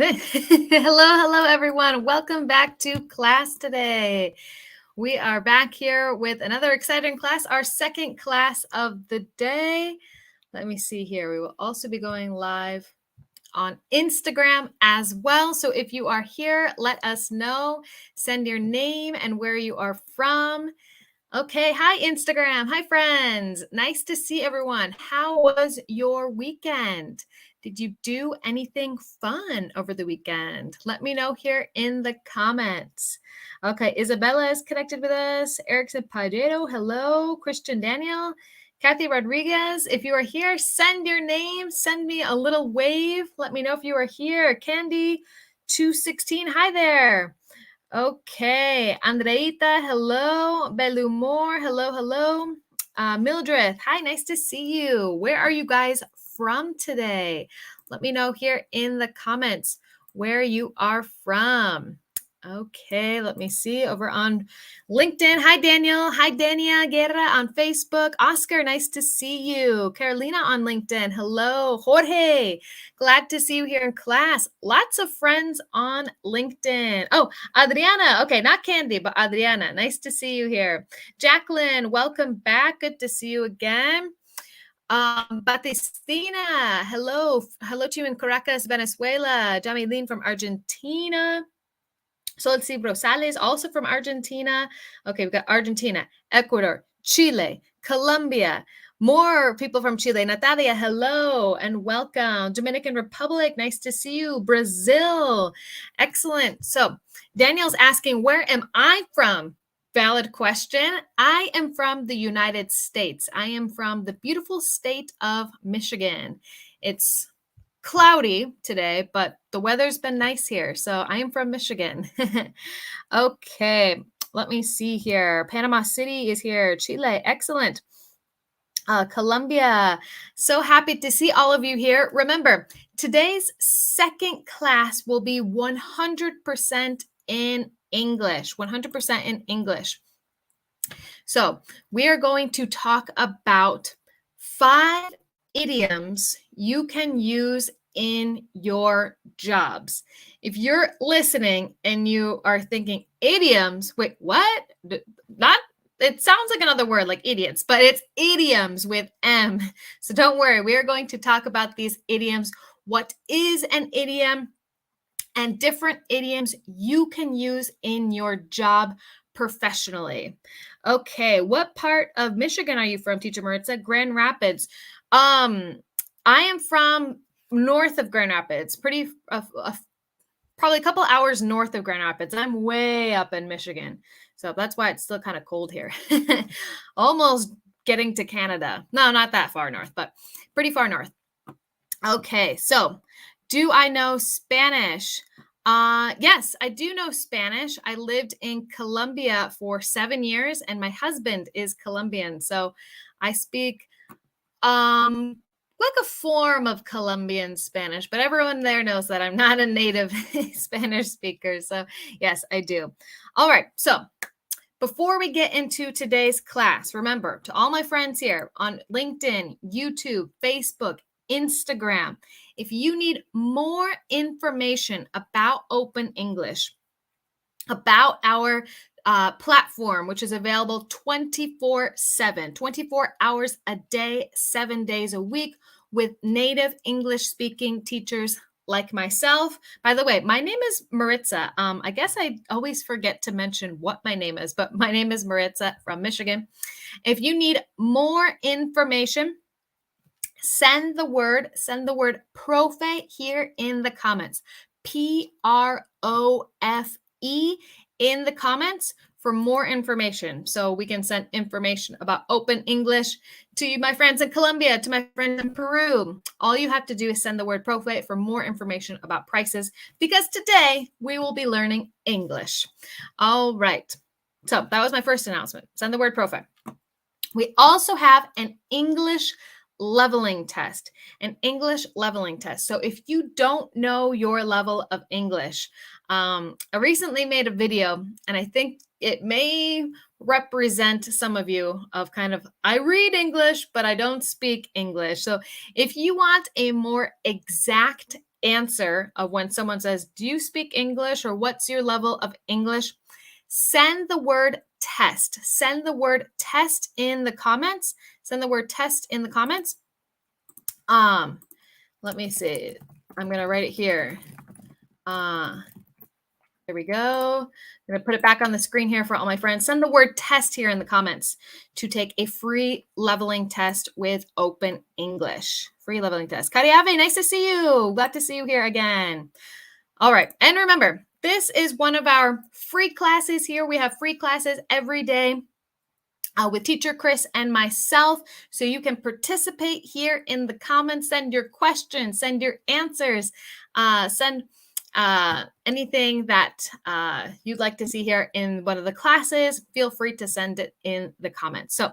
Hello, everyone. Welcome back to class today. We are back here with another exciting class, our second class of the day. Let me see here. We will also be going live on Instagram as well. So if you are here, let us know. Send your name and where you are from. Okay, hi Instagram. Hi friends. Nice to see everyone. How was your weekend? Did you do anything fun over the weekend? Let me know here in the comments. Okay, Isabella is connected with us. Erickson Padero, hello. Christian Daniel, Kathy Rodriguez. If you are here, send your name. Send me a little wave. Let me know if you are here. Candy 216, hi there. Okay, Andreita, hello. Belumor, hello. Mildred, hi, nice to see you. Where are you guys from today? Let me know here in the comments where you are from. Okay, let me see over on LinkedIn. Hi, Daniel. Hi, Dania Guerra on Facebook. Oscar, nice to see you. Carolina on LinkedIn. Hello. Jorge, glad to see you here in class. Lots of friends on LinkedIn. Oh, Adriana. Okay, not Candy, but Adriana. Nice to see you here. Jacqueline, welcome back. Good to see you again. Batistina, hello. Hello to you in Caracas, Venezuela. Jamilene from Argentina. Solci Rosales, also from Argentina. Okay, we've got Argentina, Ecuador, Chile, Colombia. More people from Chile. Natalia, hello and welcome. Dominican Republic, nice to see you. Brazil, excellent. So Daniel's asking, where am I from? Valid question. I am from the United States. I am from the beautiful state of Michigan. It's cloudy today, but the weather's been nice here. So I am from Michigan. Okay, let me see here. Panama City is here. Chile, excellent. Colombia, so happy to see all of you here. Remember, today's second class will be 100% in English, 100% in English. So we are going to talk about 5 idioms you can use in your jobs. If you're listening and you are thinking idioms, wait, what? Not, it sounds like another word like idiots, but it's idioms with M. So don't worry, we are going to talk about these idioms. What is an idiom? And different idioms you can use in your job professionally. Okay, what part of Michigan are you from, Teacher Maritza? Grand Rapids. I am from north of Grand Rapids, probably a couple hours north of Grand Rapids. I'm way up in Michigan, so that's why it's still kind of cold here. Almost getting to Canada. No, not that far north, but pretty far north. Okay, so do I know Spanish? Yes, I do know Spanish. I lived in Colombia for 7 years, and my husband is Colombian, so I speak like a form of Colombian Spanish, but everyone there knows that I'm not a native Spanish speaker, so yes, I do. All right, so before we get into today's class, remember, to all my friends here on LinkedIn, YouTube, Facebook, Instagram, if you need more information about Open English, about our platform, which is available 24/7, 24 hours a day, 7 days a week, with native English speaking teachers like myself. By the way, my name is Maritza. I guess I always forget to mention what my name is, but my name is Maritza from Michigan. If you need more information, send the word profe here in the comments. PROFE in the comments for more information. So we can send information about Open English to you, my friends in Colombia, to my friends in Peru. All you have to do is send the word profe for more information about prices, because today we will be learning English. All right. So that was my first announcement. Send the word profe. We also have an English leveling test, So if you don't know your level of English, I recently made a video, and I think it may represent some of you of kind of, I read English, but I don't speak English. So if you want a more exact answer of when someone says, do you speak English, or what's your level of English? Send the word test. Send the word test in the comments. Send the word test in the comments. Let me see. I'm going to write it here. There we go. I'm going to put it back on the screen here for all my friends. Send the word test here in the comments to take a free leveling test with Open English. Free leveling test. Kariave, nice to see you. Glad to see you here again. All right. And remember, this is one of our free classes here. We have free classes every day with teacher Chris and myself. So you can participate here in the comments, send your questions, send your answers, send anything that you'd like to see here in one of the classes. Feel free to send it in the comments. So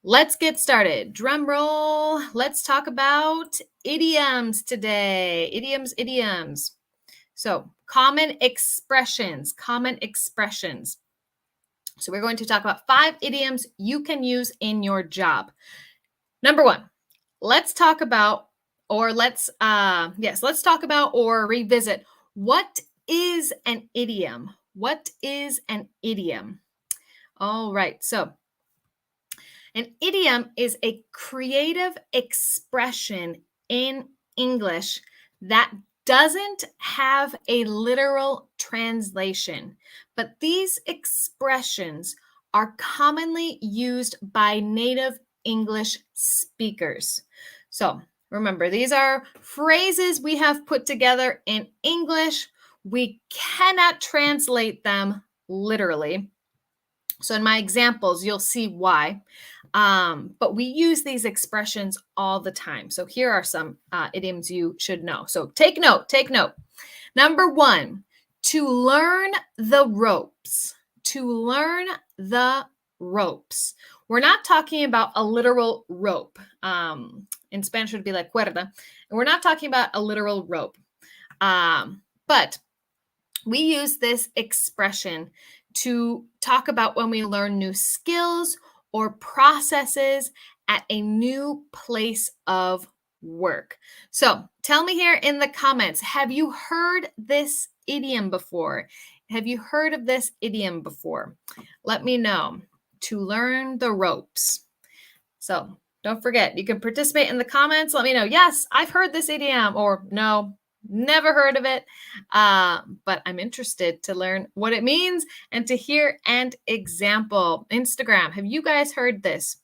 let's get started. Drum roll. Let's talk about idioms today. Idioms. So common expressions. So we're going to talk about 5 idioms you can use in your job. Number 1, let's talk about or revisit, what is an idiom? What is an idiom? All right, so an idiom is a creative expression in English that doesn't have a literal translation, but these expressions are commonly used by native English speakers. So remember, these are phrases we have put together in English. We cannot translate them literally. So in my examples, you'll see why. But we use these expressions all the time. So here are some idioms you should know. So take note. Number 1, to learn the ropes. To learn the ropes. We're not talking about a literal rope. In Spanish, it would be like cuerda. And we're not talking about a literal rope. But we use this expression to talk about when we learn new skills or processes at a new place of work. So tell me here in the comments, have you heard this idiom before? Have you heard of this idiom before? Let me know. To learn the ropes. So don't forget, you can participate in the comments. Let me know, yes, I've heard this idiom, or no, never heard of it, but I'm interested to learn what it means and to hear an example. Instagram, have you guys heard this?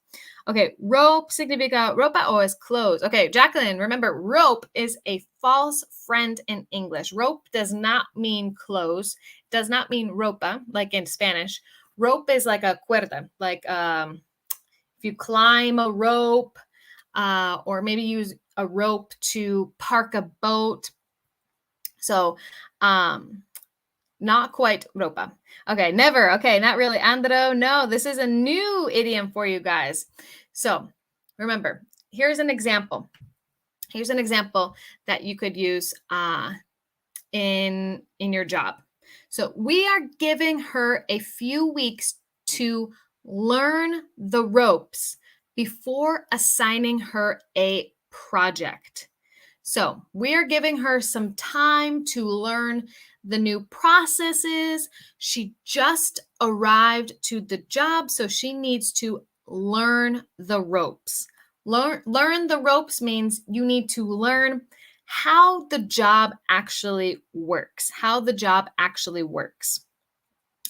Okay, rope significa ropa o es clothes. Okay, Jacqueline, remember, rope is a false friend in English. Rope does not mean clothes, does not mean ropa, like in Spanish. Rope is like a cuerda, like if you climb a rope, or maybe use a rope to park a boat. So, not quite ropa. Okay, never. Okay, not really. Andro, no, this is a new idiom for you guys. So, remember, here's an example. Here's an example that you could use in your job. So, we are giving her a few weeks to learn the ropes before assigning her a project. So we are giving her some time to learn the new processes. She just arrived to the job, so she needs to learn the ropes. Learn the ropes means you need to learn how the job actually works,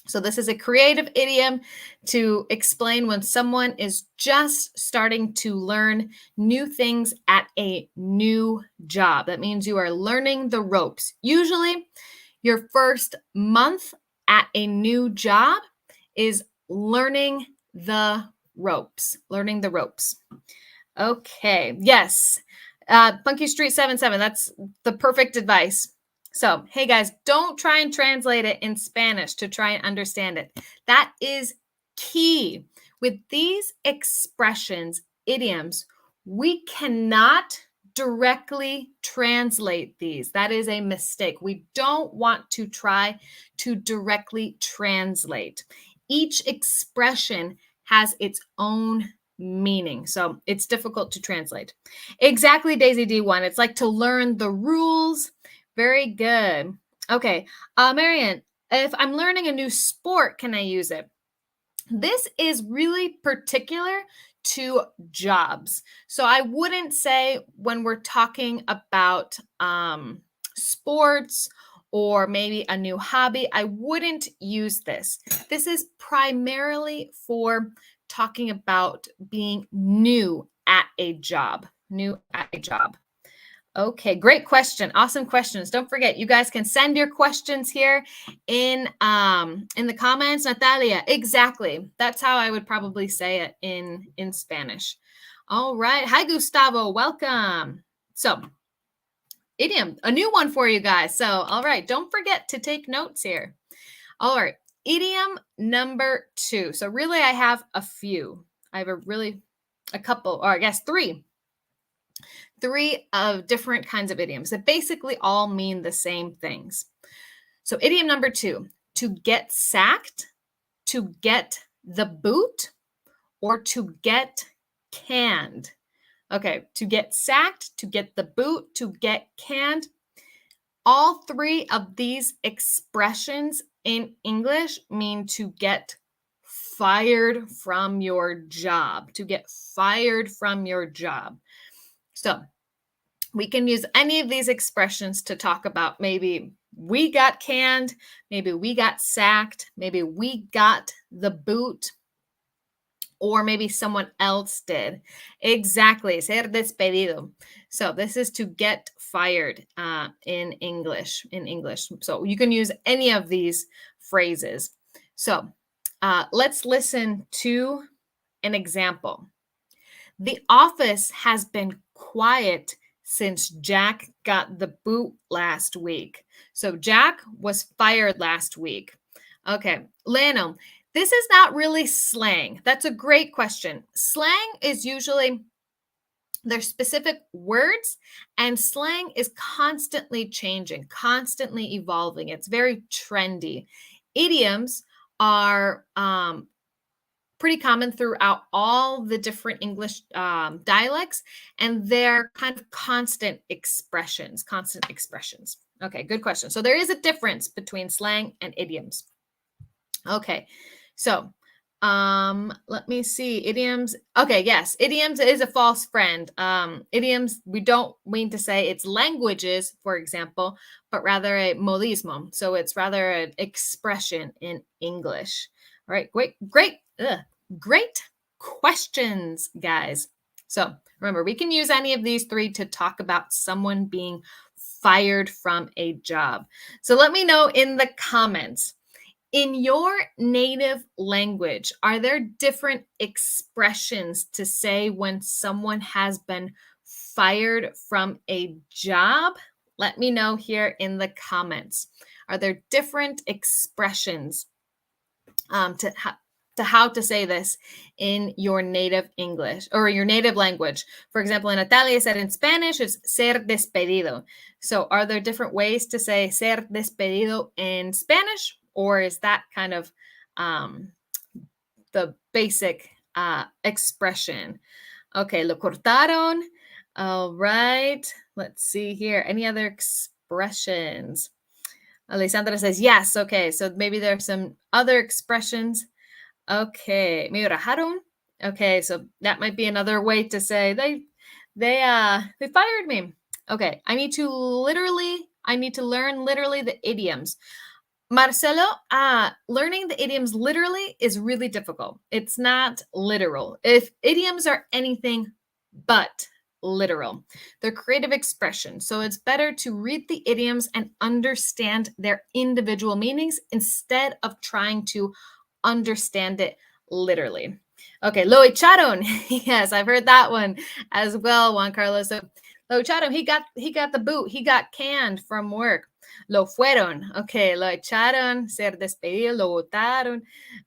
So this is a creative idiom to explain when someone is just starting to learn new things at a new job. That means you are learning the ropes. Usually, your first month at a new job is learning the ropes. Okay, yes. Funky Street 77, that's the perfect advice. So, hey guys, don't try and translate it in Spanish to try and understand it. That is key. With these expressions, idioms, we cannot directly translate these. That is a mistake. We don't want to try to directly translate. Each expression has its own meaning, so it's difficult to translate. Exactly, Daisy D1. It's like to learn the rules. Very good. Okay. Marian, if I'm learning a new sport, can I use it? This is really particular to jobs. So I wouldn't say when we're talking about sports or maybe a new hobby, I wouldn't use this. This is primarily for talking about being new at a job. New at a job. Okay, great question. Awesome questions. Don't forget, you guys can send your questions here in the comments. Natalia, exactly. That's how I would probably say it in Spanish. All right. Hi, Gustavo. Welcome. So, idiom, a new one for you guys. So, all right, don't forget to take notes here. All right, idiom number 2. So, really, I have a few. I have a couple, or I guess three of different kinds of idioms that basically all mean the same things. So, idiom number 2, to get sacked, to get the boot, or to get canned. Okay, to get sacked, to get the boot, to get canned. All three of these expressions in English mean to get fired from your job, to get fired from your job. So, we can use any of these expressions to talk about maybe we got canned, maybe we got sacked, maybe we got the boot, or maybe someone else did. Exactly, ser despedido. So this is to get fired in English. So you can use any of these phrases. So let's listen to an example. The office has been quiet since Jack got the boot last week. So Jack was fired last week. Okay, Leno, this is not really slang. That's a great question. Slang is usually there's specific words, and slang is constantly changing, constantly evolving. It's very trendy. Idioms are pretty common throughout all the different English dialects, and they're kind of constant expressions. Okay, good question. So there is a difference between slang and idioms. Okay, so let me see. Idioms. Okay, yes, idioms is a false friend. Idioms, we don't mean to say it's languages, for example, but rather a modismo. So it's rather an expression in English. All right, great questions, guys. So remember, we can use any of these three to talk about someone being fired from a job. So let me know in the comments. In your native language, are there different expressions to say when someone has been fired from a job? Let me know here in the comments. Are there different expressions to how to say this in your native English or your native language? For example, in Natalia said in Spanish, it's ser despedido. So are there different ways to say ser despedido in Spanish? Or is that kind of the basic expression? Okay, lo cortaron. All right, let's see here. Any other expressions? Alessandra says yes. Okay, so maybe there's some other expressions. Okay, me rajaron. Okay, so that might be another way to say they fired me. Okay, I need to learn literally the idioms. Marcelo, learning the idioms literally is really difficult. It's not literal. If idioms are anything but literal, they're creative expressions. So it's better to read the idioms and understand their individual meanings instead of trying to understand it literally. Okay, lo echaron. Yes, I've heard that one as well, Juan Carlos. So lo echaron, he got the boot. He got canned from work. Lo fueron. Okay, lo echaron, ser despedido, lo botaron.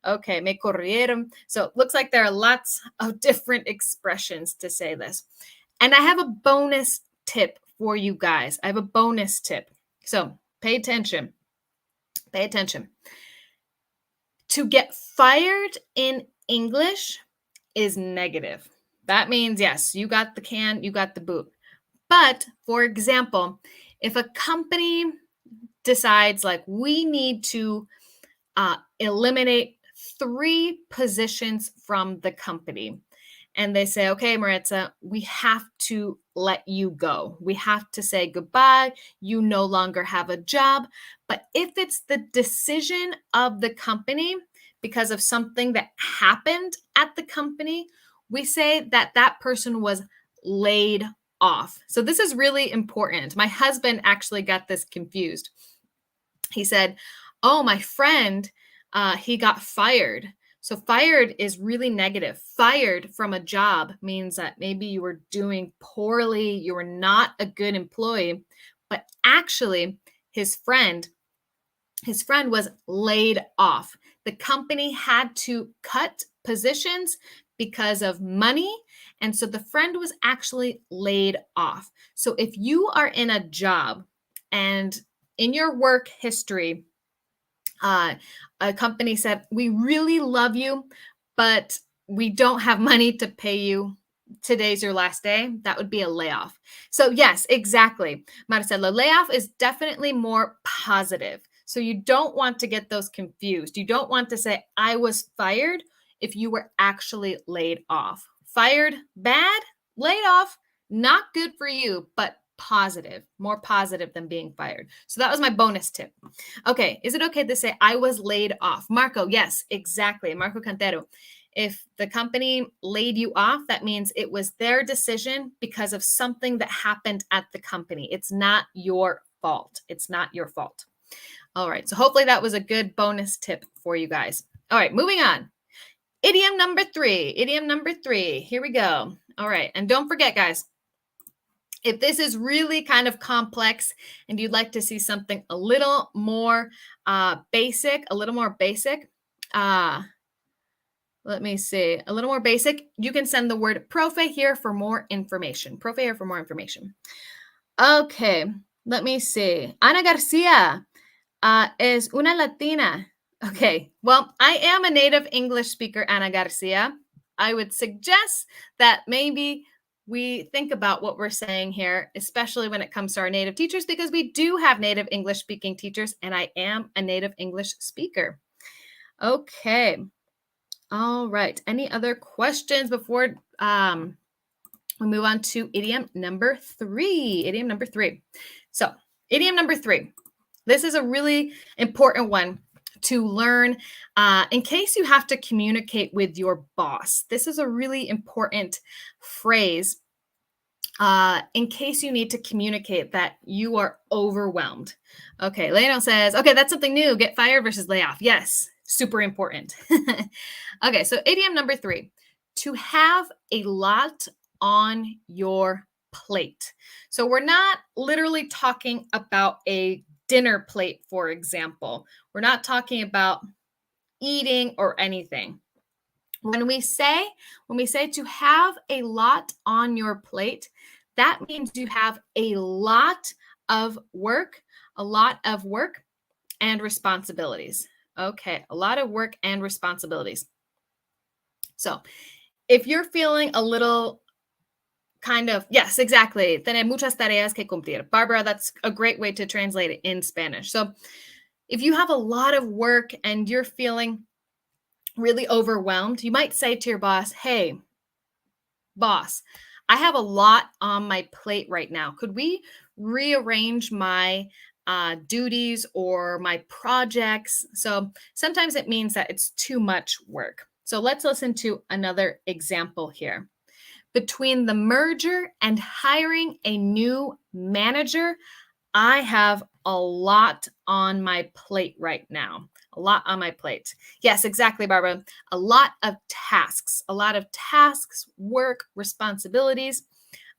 Okay, me corrieron. So it looks like there are lots of different expressions to say this. And I have a bonus tip for you guys. I have a bonus tip. So pay attention. Pay attention. To get fired in English is negative. That means, yes, you got the can, you got the boot. But for example, If a company decides like we need to eliminate 3 positions from the company, and they say, okay, Maritza, we have to let you go. We have to say goodbye. You no longer have a job. But if it's the decision of the company because of something that happened at the company, we say that that person was laid off. So this is really important. My husband actually got this confused. He said, oh, my friend, he got fired. So fired is really negative. Fired from a job means that maybe you were doing poorly, you were not a good employee, but actually his friend was laid off. The company had to cut positions because of money, and so the friend was actually laid off. So if you are in a job and in your work history, a company said, we really love you, but we don't have money to pay you. Today's your last day. That would be a layoff. So yes, exactly. Marcelo, layoff is definitely more positive. So you don't want to get those confused. You don't want to say, I was fired if you were actually laid off. Fired, bad. Laid off, not good for you, but positive, more positive than being fired. So that was my bonus tip. Okay, is it okay to say I was laid off? Marco, yes, exactly. Marco Cantero. If the company laid you off, that means it was their decision because of something that happened at the company. It's not your fault. It's not your fault. All right, so hopefully that was a good bonus tip for you guys. All right, moving on. Idiom number 3. Idiom number 3. Here we go. All right, and don't forget, guys, if this is really kind of complex and you'd like to see something a little more basic, let me see, a little more basic, you can send the word profe here for more information. Profe here for more information. Okay, let me see. Ana Garcia es una Latina. Okay, well, I am a native English speaker, Ana Garcia. I would suggest that maybe we think about what we're saying here, especially when it comes to our native teachers, because we do have native English speaking teachers, and I am a native English speaker. Okay. All right. Any other questions before we move on to idiom number 3? Idiom number 3. So, idiom number 3. This is a really important one to learn in case you have to communicate with your boss. This is a really important phrase in case you need to communicate that you are overwhelmed. Okay, Leno says, okay, that's something new. Get fired versus layoff. Yes, super important. Okay, so idiom number 3, to have a lot on your plate. So we're not literally talking about a dinner plate, for example. We're not talking about eating or anything. When we say to have a lot on your plate, that means you have a lot of work and responsibilities. Okay, a lot of work and responsibilities. So if you're feeling a little kind of, yes, exactly. Tener muchas tareas que cumplir. Barbara, that's a great way to translate it in Spanish. So if you have a lot of work and you're feeling really overwhelmed, you might say to your boss, hey, boss, I have a lot on my plate right now. Could we rearrange my duties or my projects? So sometimes it means that it's too much work. So let's listen to another example here. Between the merger and hiring a new manager, I have a lot on my plate right now. A lot on my plate. Yes, exactly, Barbara. A lot of tasks, work, responsibilities.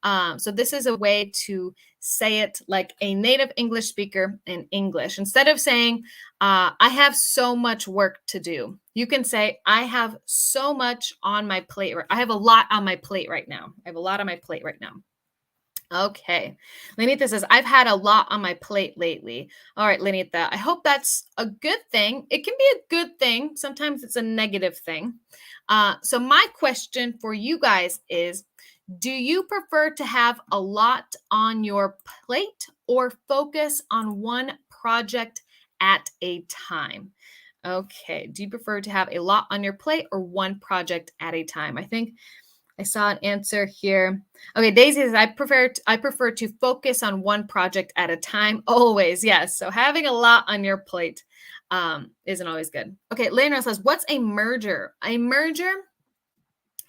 So this is a way to say it like a native English speaker in English. Instead of saying, I have so much work to do, you can say, I have so much on my plate. I have a lot on my plate right now. I have a lot on my plate right now. Okay. Lenita says, I've had a lot on my plate lately. All right, Lenita, I hope that's a good thing. It can be a good thing. Sometimes it's a negative thing. So my question for you guys is, do you prefer to have a lot on your plate or focus on one project at a time? Okay. Do you prefer to have a lot on your plate or one project at a time? I think I saw an answer here. Okay, Daisy says I prefer to focus on one project at a time. Always, yes. So having a lot on your plate isn't always good. Okay, Leonard says, what's a merger? A merger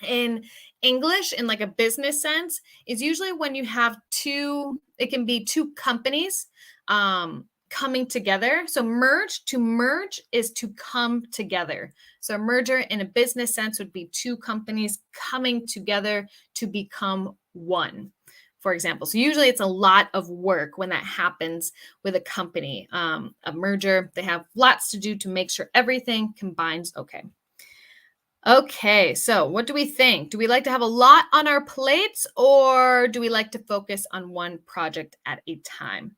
in English, in like a business sense, is usually when you have two. It can be two companies coming together. So to merge is to come together. So a merger in a business sense would be two companies coming together to become one, for example. So usually it's a lot of work when that happens with a company. A merger, they have lots to do to make sure everything combines okay. Okay, so what do we think? Do we like to have a lot on our plates, or do we like to focus on one project at a time?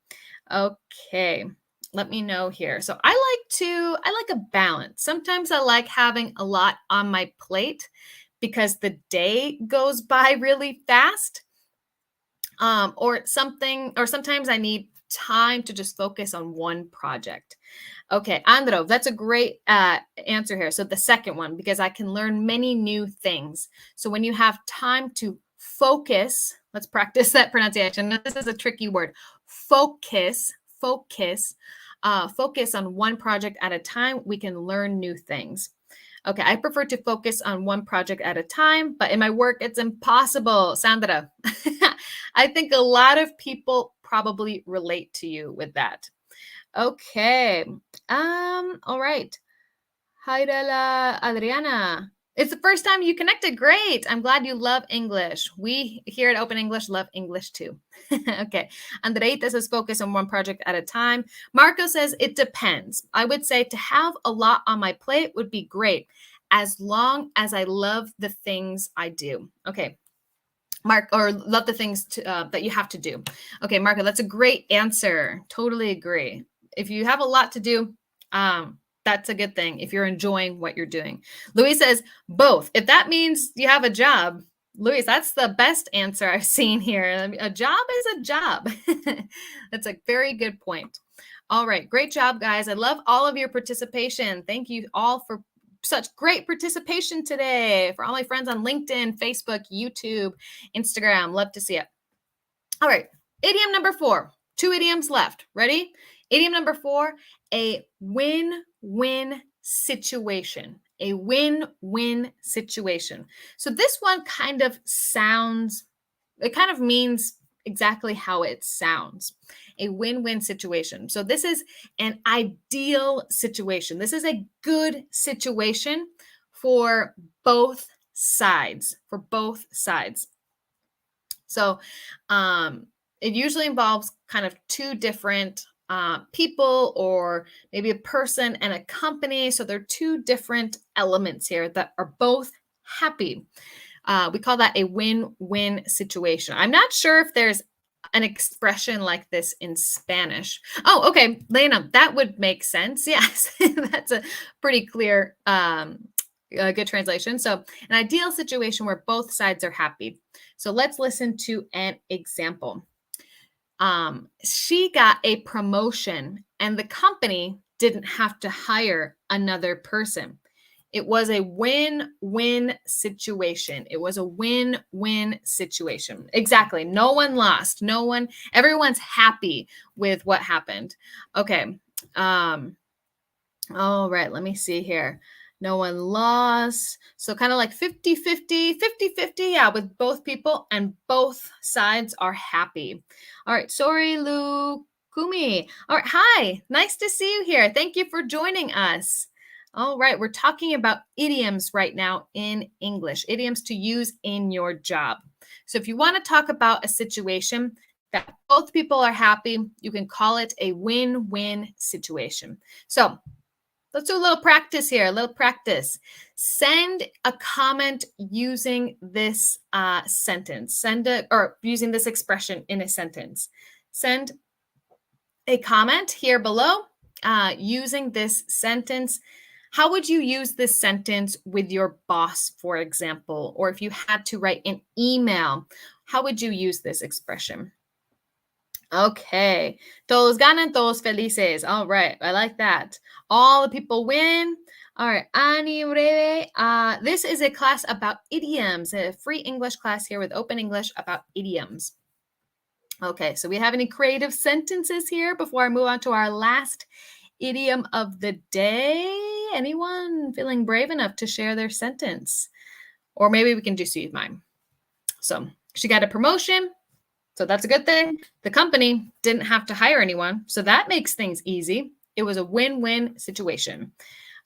Okay, let me know here. So I like a balance. Sometimes I like having a lot on my plate because the day goes by really fast. Or sometimes I need time to just focus on one project. Okay, Andro, that's a great answer here. So the second one, because I can learn many new things. So when you have time to focus, let's practice that pronunciation. Now, this is a tricky word. Focus on one project at a time. We can learn new things. Okay, I prefer to focus on one project at a time, but in my work, it's impossible. Sandra, I think a lot of people probably relate to you with that. Okay. All right. Hi, Della Adriana. It's the first time you connected. Great. I'm glad you love English. We here at Open English love English too. Okay. Andreita says focus on one project at a time. Marco says it depends. I would say to have a lot on my plate would be great as long as I love the things I do. Okay. Mark, or love the things that you have to do. Okay, Marco, that's a great answer. Totally agree. If you have a lot to do, that's a good thing if you're enjoying what you're doing. Louise says both. If that means you have a job, Louise, that's the best answer I've seen here. I mean, a job is a job. That's a very good point. All right, great job, guys. I love all of your participation. Thank you all for such great participation today. For all my friends on LinkedIn, Facebook, YouTube, Instagram, love to see it. All right, idiom number 4. 2 idioms left. Ready? Idiom number 4, a win-win situation. A win-win situation. So this one kind of means exactly how it sounds. A win-win situation. So this is an ideal situation. This is a good situation for both sides. So it usually involves kind of two different people, or maybe a person and a company. So there are two different elements here that are both happy. We call that a win-win situation. I'm not sure if there's an expression like this in Spanish. Oh, okay, Lena, that would make sense. Yes, that's a pretty clear, good translation. So an ideal situation where both sides are happy. So let's listen to an example. She got a promotion and the company didn't have to hire another person. It was a win-win situation. It was a win-win situation. Exactly. No one lost. Everyone's happy with what happened. Okay. All right. Let me see here. No one lost. So kind of like 50-50, 50-50, yeah, with both people, and both sides are happy. All right. Sorry, Lou Kumi. All right. Hi. Nice to see you here. Thank you for joining us. All right, we're talking about idioms right now in English, idioms to use in your job. So if you want to talk about a situation that both people are happy, you can call it a win-win situation. So let's do a little practice here, Send a comment using this sentence. Using this expression in a sentence. Send a comment here below using this sentence. How would you use this sentence with your boss, for example? Or if you had to write an email, how would you use this expression? Okay. Todos ganan, todos felices. All right. I like that. All the people win. All right. Ani breve. This is a class about idioms, a free English class here with Open English about idioms. Okay. So we have any creative sentences here before I move on to our last idiom of the day? Anyone feeling brave enough to share their sentence? Or maybe we can just use mine. So she got a promotion. So that's a good thing. The company didn't have to hire anyone. So that makes things easy. It was a win-win situation.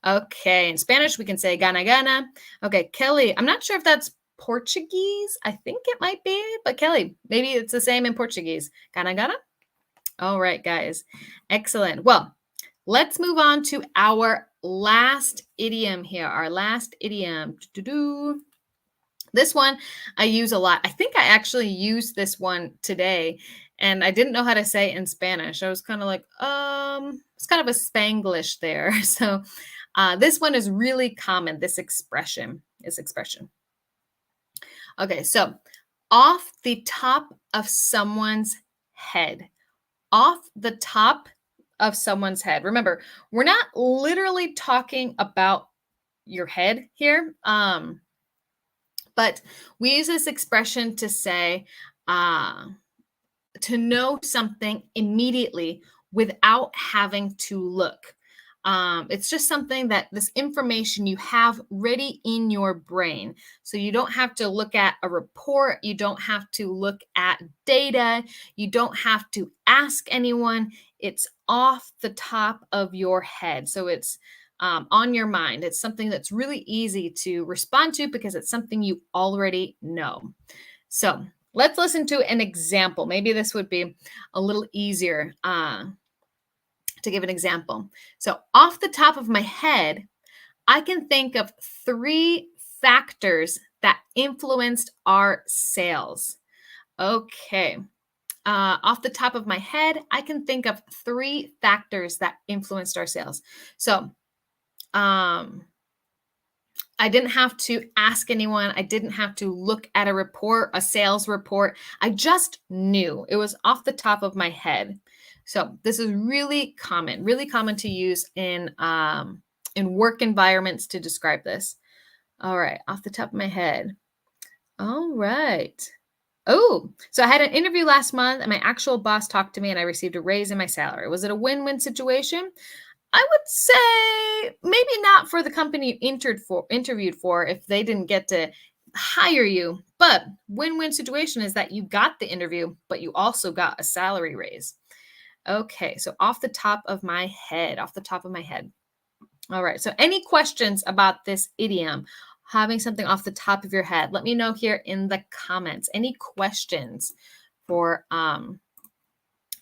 Okay. In Spanish, we can say gana gana. Okay. Kelly, I'm not sure if that's Portuguese. I think it might be, but Kelly, maybe it's the same in Portuguese. Gana gana. All right, guys. Excellent. Well, let's move on to our last idiom here. Our last idiom. This one I use a lot. I think I actually used this one today, and I didn't know how to say it in Spanish. I was kind of like, it's kind of a Spanglish there. So this one is really common, this expression. Okay, so off the top of someone's head. Off the top of someone's head. Remember, we're not literally talking about your head here. But we use this expression to say, to know something immediately without having to look. It's just something that this information you have ready in your brain. So you don't have to look at a report. You don't have to look at data. You don't have to ask anyone. It's off the top of your head. So it's on your mind. It's something that's really easy to respond to because it's something you already know. So let's listen to an example. Maybe this would be a little easier to give an example. So off the top of my head, I can think of 3 factors that influenced our sales. Okay. Off the top of my head, I can think of 3 factors that influenced our sales. So I didn't have to ask anyone. I didn't have to look at a report, a sales report. I just knew. It was off the top of my head. So this is really common to use in work environments to describe this. All right, off the top of my head. All right. Oh, so I had an interview last month and my actual boss talked to me and I received a raise in my salary. Was it a win-win situation? I would say maybe not for the company you interviewed for if they didn't get to hire you, but win-win situation is that you got the interview, but you also got a salary raise. Okay, so off the top of my head. All right, so any questions about this idiom, having something off the top of your head? Let me know here in the comments. Any questions for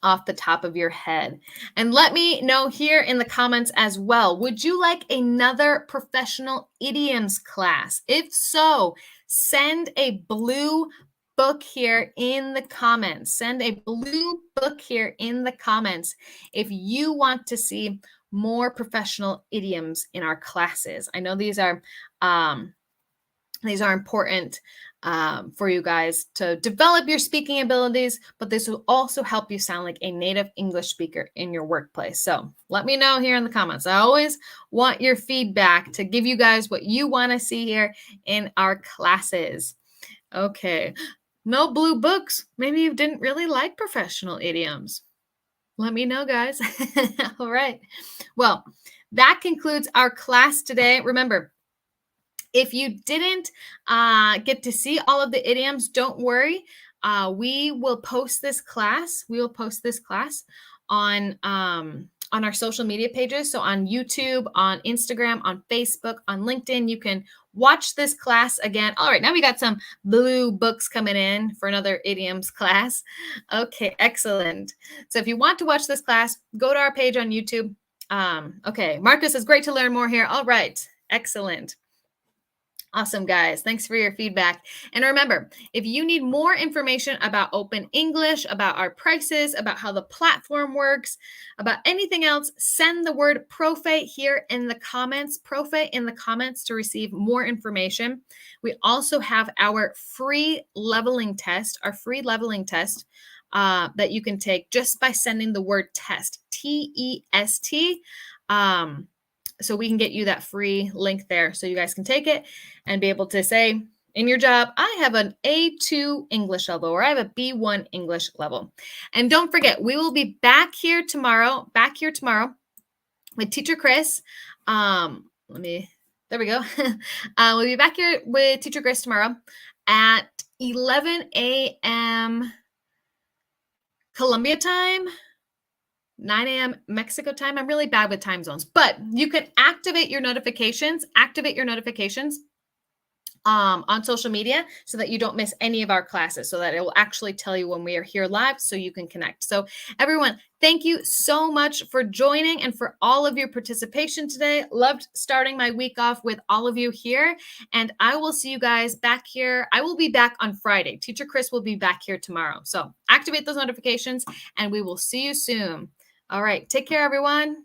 off the top of your head? And let me know here in the comments as well. Would you like another professional idioms class? If so, send a blue book here in the comments. Send a blue book here in the comments if you want to see more professional idioms in our classes. I know these are important for you guys to develop your speaking abilities, but this will also help you sound like a native English speaker in your workplace. So let me know here in the comments. I always want your feedback to give you guys what you want to see here in our classes. Okay, no blue books. Maybe you didn't really like professional idioms. Let me know, guys. All right. Well, that concludes our class today. Remember, if you didn't get to see all of the idioms, don't worry. We will post this class. On our social media pages. So on YouTube, on Instagram, on Facebook, on LinkedIn, you can watch this class again. All right, now we got some blue books coming in for another idioms class. Okay, excellent. So if you want to watch this class, go to our page on YouTube. Okay, Marcus, it's great to learn more here. All right, excellent. Awesome, guys. Thanks for your feedback. And remember, if you need more information about Open English, about our prices, about how the platform works, about anything else, send the word profe here in the comments, profe in the comments to receive more information. We also have our free leveling test, that you can take just by sending the word test, T-E-S-T. So we can get you that free link there so you guys can take it and be able to say in your job, I have an A2 English level or I have a B1 English level. And don't forget, we will be back here tomorrow with Teacher Chris. There we go. We'll be back here with Teacher Chris tomorrow at 11 a.m. Colombia time, 9 a.m. Mexico time. I'm really bad with time zones, but you can activate your notifications on social media so that you don't miss any of our classes, so that it will actually tell you when we are here live so you can connect. So everyone, thank you so much for joining and for all of your participation today. Loved starting my week off with all of you here, and I will see you guys back here. I will be back on Friday. Teacher Chris will be back here tomorrow. So activate those notifications and we will see you soon. All right. Take care, everyone.